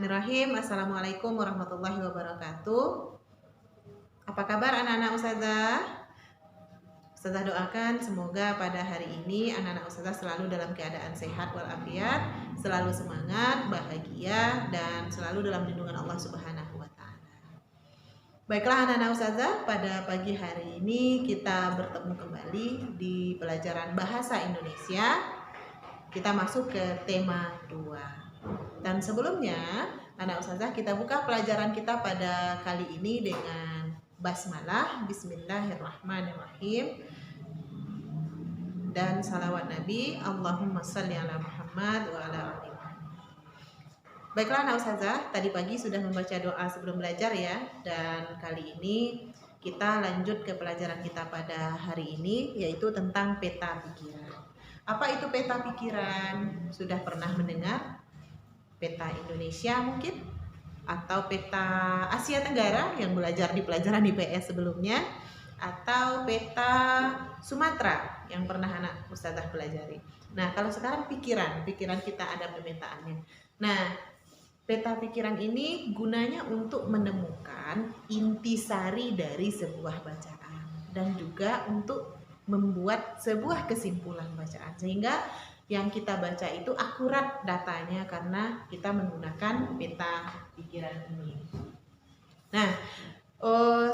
Bismillahirrahmanirrahim. Assalamualaikum warahmatullahi wabarakatuh. Apa kabar anak-anak Ustazah? Ustazah doakan semoga pada hari ini anak-anak Ustazah selalu dalam keadaan sehat walafiat, selalu semangat, bahagia, dan selalu dalam lindungan Allah Subhanahu wa Ta'ala. Baiklah anak-anak Ustazah, pada pagi hari ini kita bertemu kembali di pelajaran Bahasa Indonesia. Kita masuk ke tema 2. Dan sebelumnya, anak Ustazah, kita buka pelajaran kita pada kali ini dengan basmalah, Bismillahirrahmanirrahim, dan salawat Nabi, Allahumma salli ala Muhammad wa ala ali Muhammad. Baiklah anak Ustazah, tadi pagi sudah membaca doa sebelum belajar ya, dan kali ini kita lanjut ke pelajaran kita pada hari ini, yaitu tentang peta pikiran. Apa itu peta pikiran? Sudah pernah mendengar? Peta Indonesia mungkin, atau peta Asia Tenggara yang belajar di pelajaran IPS sebelumnya, atau peta Sumatera yang pernah anak Ustazah pelajari. Nah, kalau sekarang pikiran kita ada pemetaannya. Nah, peta pikiran ini gunanya untuk menemukan intisari dari sebuah bacaan dan juga untuk membuat sebuah kesimpulan bacaan, sehingga yang kita baca itu akurat datanya karena kita menggunakan peta pikiran ini. Nah,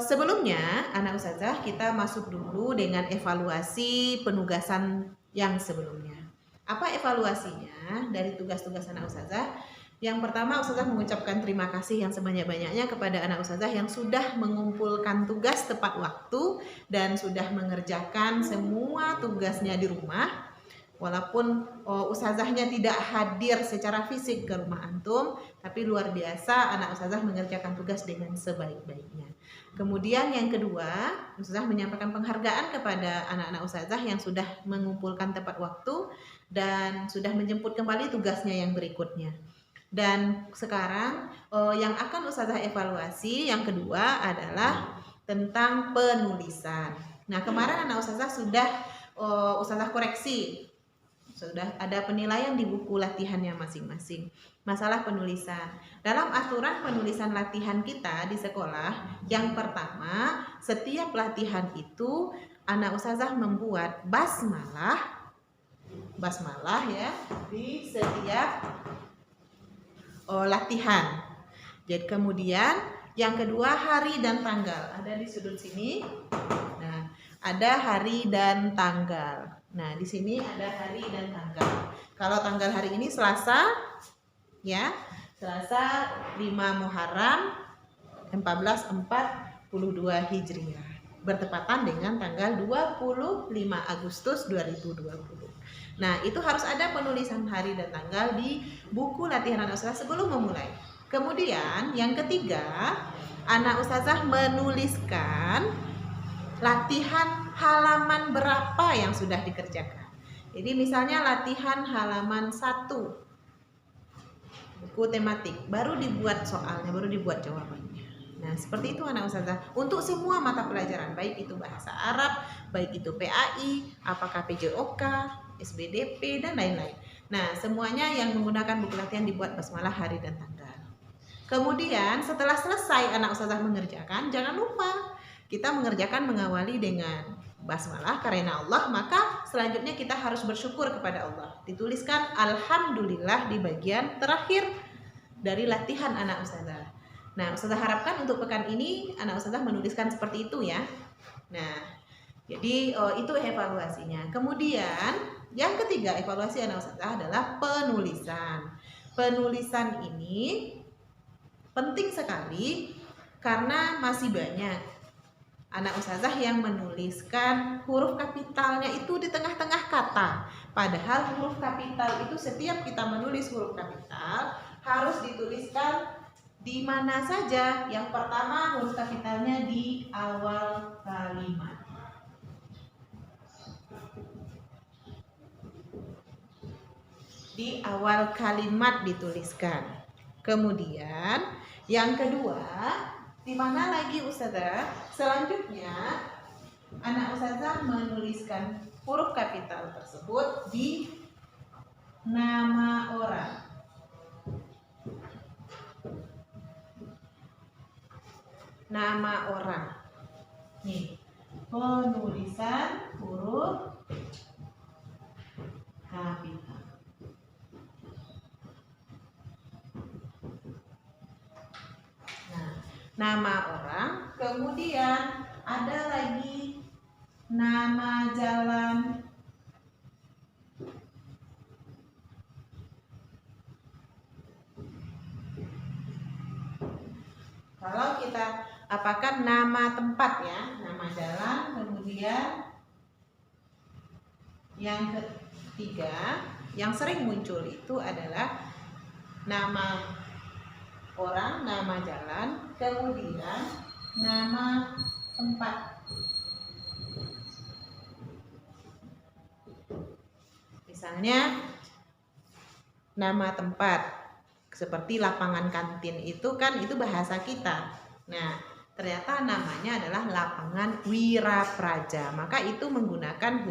sebelumnya anak Ustazah kita masuk dulu dengan evaluasi penugasan yang sebelumnya. Apa evaluasinya dari tugas-tugas anak Ustazah? Yang pertama, Ustazah mengucapkan terima kasih yang sebanyak-banyaknya kepada anak Ustazah yang sudah mengumpulkan tugas tepat waktu dan sudah mengerjakan semua tugasnya di rumah. Walaupun ustazahnya tidak hadir secara fisik ke rumah antum, tapi luar biasa anak ustazah mengerjakan tugas dengan sebaik-baiknya. Kemudian yang kedua, ustazah menyampaikan penghargaan kepada anak-anak ustazah yang sudah mengumpulkan tepat waktu dan sudah menjemput kembali tugasnya yang berikutnya. Dan sekarang yang akan ustazah evaluasi yang kedua adalah tentang penulisan. Nah, kemarin anak ustazah sudah ustazah koreksi, sudah ada penilaian di buku latihannya masing-masing. Masalah penulisan. Dalam aturan penulisan latihan kita di sekolah, yang pertama, setiap latihan itu anak ustazah membuat basmalah ya di setiap latihan. Jadi kemudian yang kedua, hari dan tanggal. Ada di sudut sini. Nah, ada hari dan tanggal. Nah, di sini ada hari dan tanggal. Kalau tanggal hari ini Selasa, ya, Selasa 5 Muharram 1442 Hijriah, bertepatan dengan tanggal 25 Agustus 2020. Nah, itu harus ada penulisan hari dan tanggal di buku latihan anak ustazah sebelum memulai. Kemudian yang ketiga, anak ustazah menuliskan latihan halaman berapa yang sudah dikerjakan. Jadi misalnya latihan halaman 1 buku tematik, baru dibuat soalnya, baru dibuat jawabannya. Nah, seperti itu anak ustazah untuk semua mata pelajaran, baik itu bahasa Arab, baik itu PAI, apakah PJOK, SBDP, dan lain-lain. Nah, semuanya yang menggunakan buku latihan dibuat basmalah hari dan tanggal. Kemudian setelah selesai anak ustazah mengerjakan, jangan lupa kita mengerjakan mengawali dengan basmalah karena Allah, maka selanjutnya kita harus bersyukur kepada Allah. Dituliskan alhamdulillah di bagian terakhir dari latihan anak ustazah. Nah, ustazah harapkan untuk pekan ini anak ustazah menuliskan seperti itu ya. Nah, jadi itu evaluasinya. Kemudian yang ketiga evaluasi anak ustazah adalah penulisan. Penulisan ini penting sekali karena masih banyak anak ustazah yang menuliskan huruf kapitalnya itu di tengah-tengah kata. Padahal huruf kapital itu setiap kita menulis huruf kapital harus dituliskan di mana saja. Yang pertama, huruf kapitalnya di awal kalimat. Di awal kalimat dituliskan. Kemudian yang kedua, di mana lagi ustazah? Selanjutnya anak ustazah menuliskan huruf kapital tersebut di nama orang. nama orang. Nih, penulisan huruf kapital. Nah, nama orang, kemudian ada lagi nama jalan. Kalau kita apakan nama tempat ya, nama jalan, kemudian yang ketiga yang sering muncul itu adalah nama orang, nama jalan, kemudian nama tempat. Misalnya nama tempat seperti lapangan kantin itu kan itu bahasa kita. Nah, ternyata namanya adalah lapangan Wirapraja. Maka itu menggunakan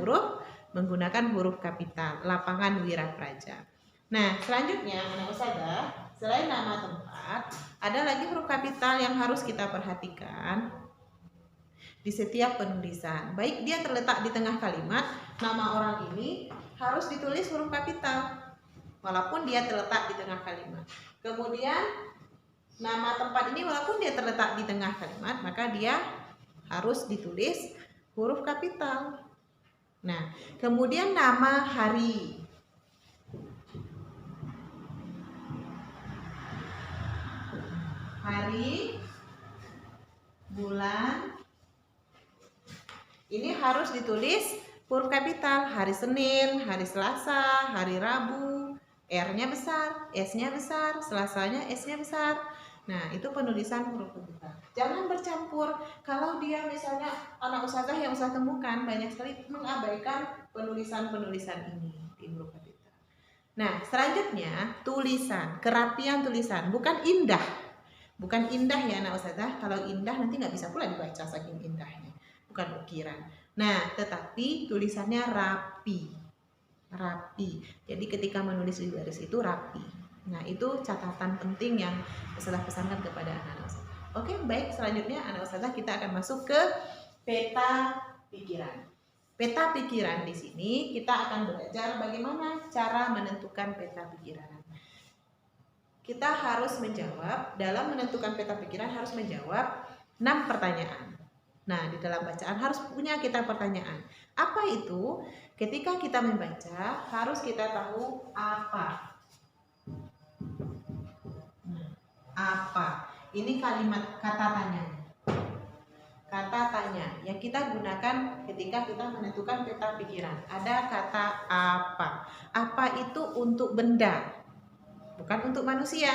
huruf kapital, lapangan Wirapraja. Nah, selanjutnya anak ustazah, selain nama tempat, ada lagi huruf kapital yang harus kita perhatikan di setiap penulisan. Baik dia terletak di tengah kalimat, nama orang ini harus ditulis huruf kapital walaupun dia terletak di tengah kalimat. Kemudian nama tempat ini walaupun dia terletak di tengah kalimat, maka dia harus ditulis huruf kapital. Nah, kemudian nama hari. Hari, bulan, ini harus ditulis huruf kapital. Hari Senin, hari Selasa, hari Rabu, R-nya besar, S-nya besar, Selasanya S-nya besar. Nah, itu penulisan huruf kapital. Jangan bercampur. Kalau dia misalnya anak ustazah yang saya temukan banyak sekali mengabaikan penulisan-penulisan ini di huruf kapital. Nah, selanjutnya tulisan, kerapian tulisan, bukan indah. Bukan indah ya anak ustazah. Kalau indah nanti nggak bisa pula dibaca saking indahnya. Bukan ukiran. Nah, tetapi tulisannya rapi. Rapi. Jadi ketika menulis di baris itu rapi. Nah, itu catatan penting yang ustazah pesankan kepada anak-anak ustazah. Oke, baik, selanjutnya anak ustazah kita akan masuk ke peta pikiran. Peta pikiran di sini kita akan belajar bagaimana cara menentukan peta pikiran. Kita harus menjawab, dalam menentukan peta pikiran harus menjawab 6 pertanyaan. Nah, di dalam bacaan harus punya kita pertanyaan. Apa itu? Ketika kita membaca, harus kita tahu apa. Apa? Ini kalimat kata tanya. Kata tanya yang kita gunakan ketika kita menentukan peta pikiran. Ada kata apa. Apa itu untuk benda, bukan untuk manusia.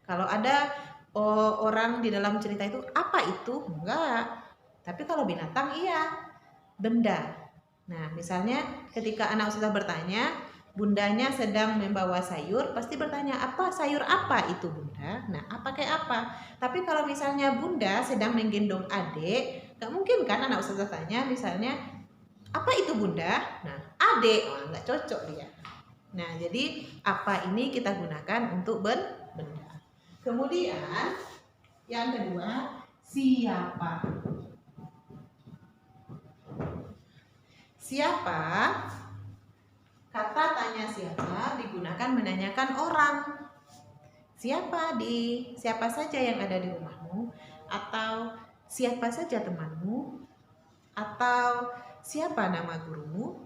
Kalau ada orang di dalam cerita itu, apa itu? Enggak. Tapi kalau binatang iya, benda. Nah, misalnya ketika anak ustazah bertanya, bundanya sedang membawa sayur, pasti bertanya, apa sayur apa itu bunda? Nah, apa kayak apa? Tapi kalau misalnya bunda sedang menggendong adik, gak mungkin kan anak ustazah tanya misalnya, apa itu bunda? Nah, adik, nggak cocok dia. Nah, jadi apa ini kita gunakan untuk benda. Kemudian yang kedua, siapa? Siapa? Kata tanya siapa digunakan menanyakan orang. Siapa saja yang ada di rumahmu, atau siapa saja temanmu, atau siapa nama gurumu,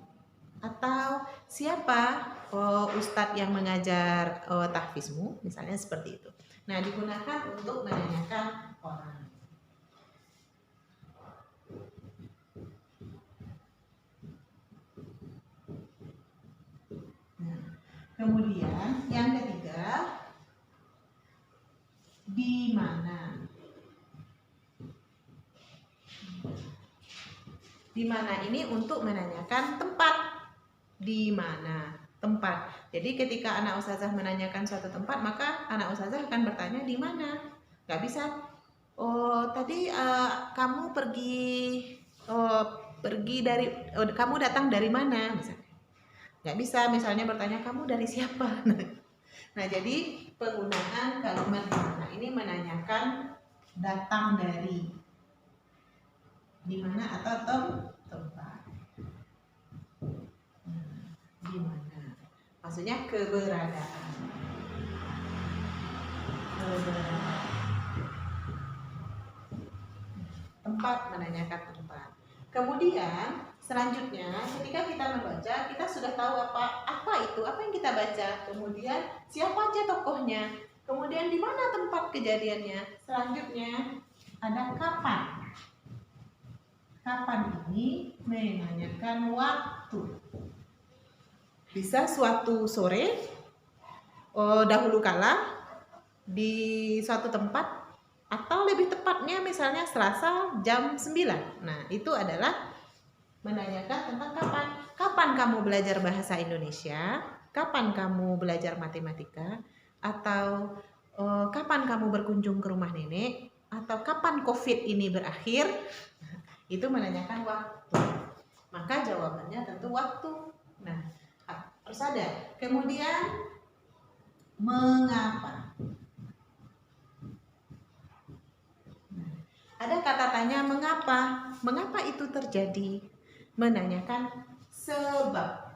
atau siapa ustadz yang mengajar tahfizmu, misalnya seperti itu. Nah, digunakan untuk menanyakan orang. Kemudian yang ketiga, di mana? Di mana ini untuk menanyakan tempat. Di mana? Tempat. Jadi ketika anak ustazah menanyakan suatu tempat, maka anak ustazah akan bertanya di mana. Gak bisa. Oh, tadi kamu kamu datang dari mana? Misalnya. Gak bisa misalnya bertanya kamu dari siapa. Nah, jadi penggunaan kalimat di mana ini menanyakan datang dari, di mana atau tempat. Di mana? Maksudnya keberadaan. Tempat, menanyakan tempat. Kemudian selanjutnya ketika kita membaca, kita sudah tahu apa itu, apa yang kita baca. Kemudian siapa aja tokohnya. Kemudian di mana tempat kejadiannya. Selanjutnya ada kapan. Kapan ini menanyakan waktu. Bisa suatu sore, dahulu kala, di suatu tempat, atau lebih tepatnya misalnya Selasa jam 9. Nah, itu adalah menanyakan tentang kapan. Kapan kamu belajar bahasa Indonesia? Kapan kamu belajar matematika? Atau kapan kamu berkunjung ke rumah nenek? Atau kapan COVID ini berakhir? Nah, itu menanyakan waktu. Maka jawabannya tentu waktu. Nah, harus ada. Kemudian mengapa? Ada kata tanya mengapa. Mengapa itu terjadi? Menanyakan sebab.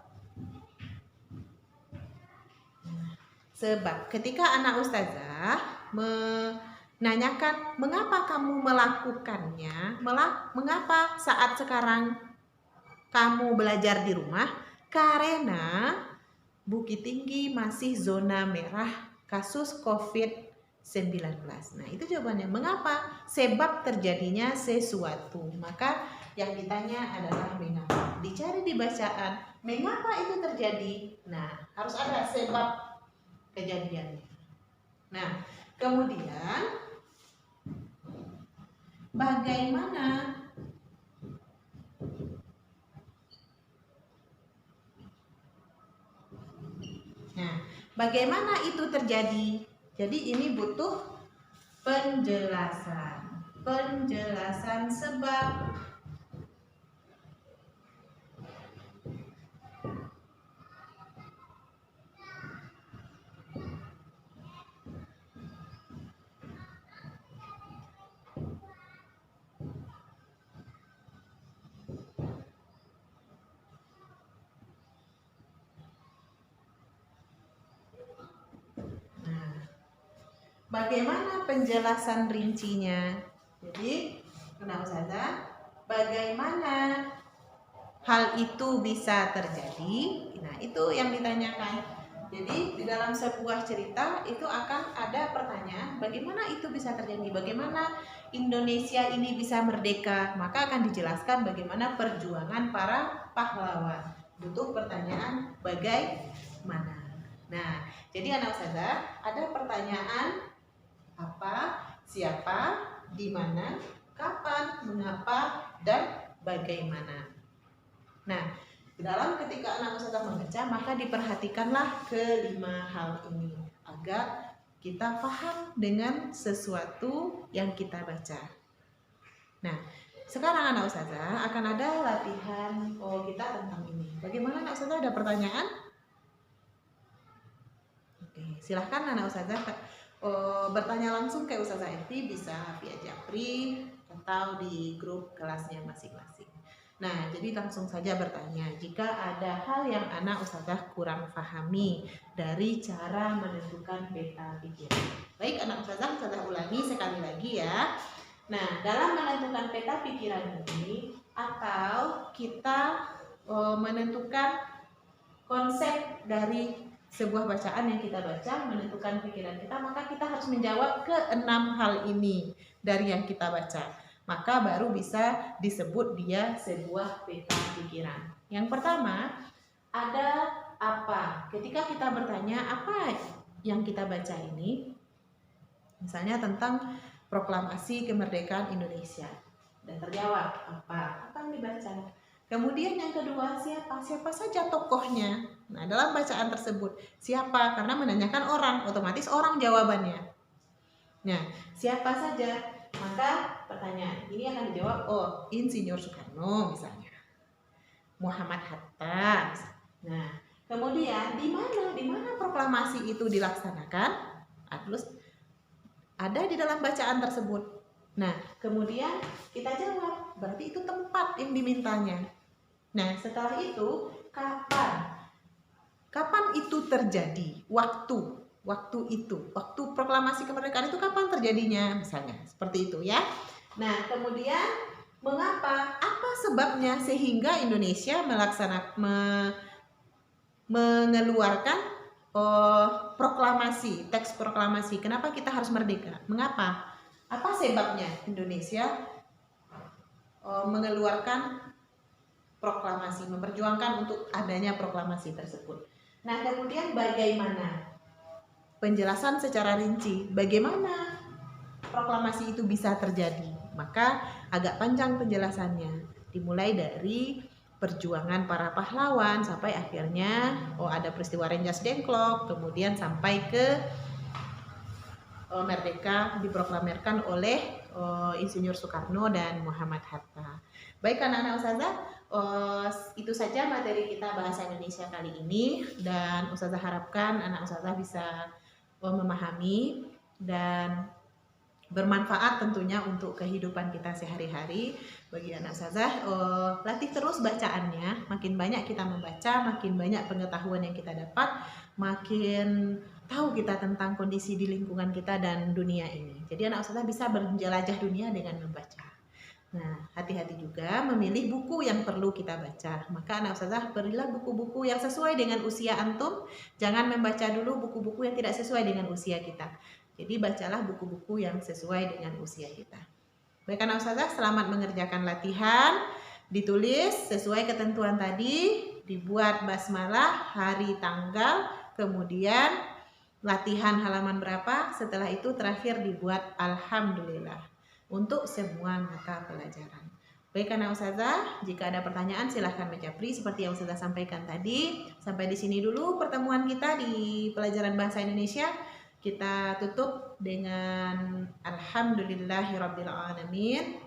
Sebab. Ketika anak ustazah menanyakan mengapa kamu melakukannya, mengapa saat sekarang kamu belajar di rumah, karena Bukit Tinggi masih zona merah kasus COVID-19. Nah, itu jawabannya. Mengapa? Sebab terjadinya sesuatu. Maka yang ditanya adalah mengapa. Dicari di bacaan, mengapa itu terjadi? Nah, harus ada sebab kejadiannya. Nah, kemudian bagaimana bagaimana itu terjadi? Jadi ini butuh penjelasan. Penjelasan sebab. Bagaimana penjelasan rincinya? Jadi, kenapa ustazah? Bagaimana hal itu bisa terjadi? Nah, itu yang ditanyakan. Jadi, di dalam sebuah cerita itu akan ada pertanyaan, bagaimana itu bisa terjadi? Bagaimana Indonesia ini bisa merdeka? Maka akan dijelaskan bagaimana perjuangan para pahlawan. Butuh pertanyaan bagaimana. Nah, jadi anak ustazah, ada pertanyaan apa, siapa, di mana, kapan, mengapa, dan bagaimana. Nah, dalam ketika anak ustazah membaca, maka diperhatikanlah kelima hal ini agar kita paham dengan sesuatu yang kita baca. Nah, sekarang anak ustazah akan ada latihan kita tentang ini. Bagaimana anak ustazah, ada pertanyaan? Oke, silahkan anak ustazah bertanya langsung ke Ustazah Evi, bisa via Japri atau di grup kelasnya masing-masing. Nah, jadi langsung saja bertanya jika ada hal yang anak ustazah kurang pahami dari cara menentukan peta pikiran. Baik anak ustazah ulangi sekali lagi ya. Nah, dalam menentukan peta pikiran ini atau kita menentukan konsep dari sebuah bacaan yang kita baca, menentukan pikiran kita, maka kita harus menjawab ke 6 hal ini dari yang kita baca. Maka baru bisa disebut dia sebuah peta pikiran. Yang pertama, ada apa? Ketika kita bertanya apa yang kita baca ini, misalnya tentang proklamasi kemerdekaan Indonesia, dan terjawab apa yang dibaca. Kemudian yang kedua, siapa saja tokohnya. Nah, dalam bacaan tersebut siapa, karena menanyakan orang, otomatis orang jawabannya. Nah, siapa saja, maka pertanyaan ini akan dijawab, Insinyur Soekarno misalnya, Muhammad Hatta. Nah, kemudian di mana proklamasi itu dilaksanakan? Terus ada di dalam bacaan tersebut. Nah, kemudian kita jawab, berarti itu tempat yang dimintanya. Nah, setelah itu kapan? Kapan itu terjadi? Waktu itu, waktu proklamasi kemerdekaan itu kapan terjadinya? Misalnya, seperti itu ya. Nah, kemudian mengapa? Apa sebabnya sehingga Indonesia mengeluarkan proklamasi, teks proklamasi? Kenapa kita harus merdeka? Mengapa? Apa sebabnya Indonesia mengeluarkan proklamasi, memperjuangkan untuk adanya proklamasi tersebut? Nah, kemudian bagaimana? Penjelasan secara rinci, bagaimana proklamasi itu bisa terjadi? Maka agak panjang penjelasannya, dimulai dari perjuangan para pahlawan sampai akhirnya ada peristiwa Rengas Dengklok, kemudian sampai ke merdeka diproklamirkan oleh Insinyur Soekarno dan Muhammad Hatta. Baik anak-anak Ustazah, itu saja materi kita bahasa Indonesia kali ini, dan Ustazah harapkan anak Ustazah bisa memahami dan bermanfaat tentunya untuk kehidupan kita sehari-hari. Bagi anak Ustazah, latih terus bacaannya. Makin banyak kita membaca, makin banyak pengetahuan yang kita dapat, makin tahu kita tentang kondisi di lingkungan kita dan dunia ini. Jadi anak Ustazah bisa menjelajah dunia dengan membaca. Nah, hati-hati juga memilih buku yang perlu kita baca. Maka anak Ustazah, berilah buku-buku yang sesuai dengan usia antum. Jangan membaca dulu buku-buku yang tidak sesuai dengan usia kita. Jadi bacalah buku-buku yang sesuai dengan usia kita. Baik anak Ustazah, selamat mengerjakan latihan. Ditulis sesuai ketentuan tadi, dibuat basmalah, hari, tanggal, kemudian latihan halaman berapa, setelah itu terakhir dibuat alhamdulillah untuk semua mata pelajaran. Baik anak Ustazah, jika ada pertanyaan silahkan menjawab seperti yang Ustazah sampaikan tadi. Sampai di sini dulu pertemuan kita di pelajaran bahasa Indonesia. Kita tutup dengan alhamdulillahirabbil alamin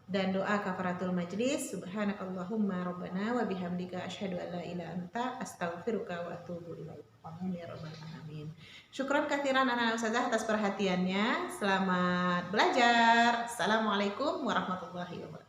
dan doa kafaratul majlis. Subhanakallahumma rabbana wa bihamdika asyhadu an la ilaha anta astaghfiruka wa atubu ilaik. Amin ya rabbal alamin. Syukran katsiran anak Ustazah atas perhatiannya. Selamat belajar. Assalamualaikum warahmatullahi wabarakatuh.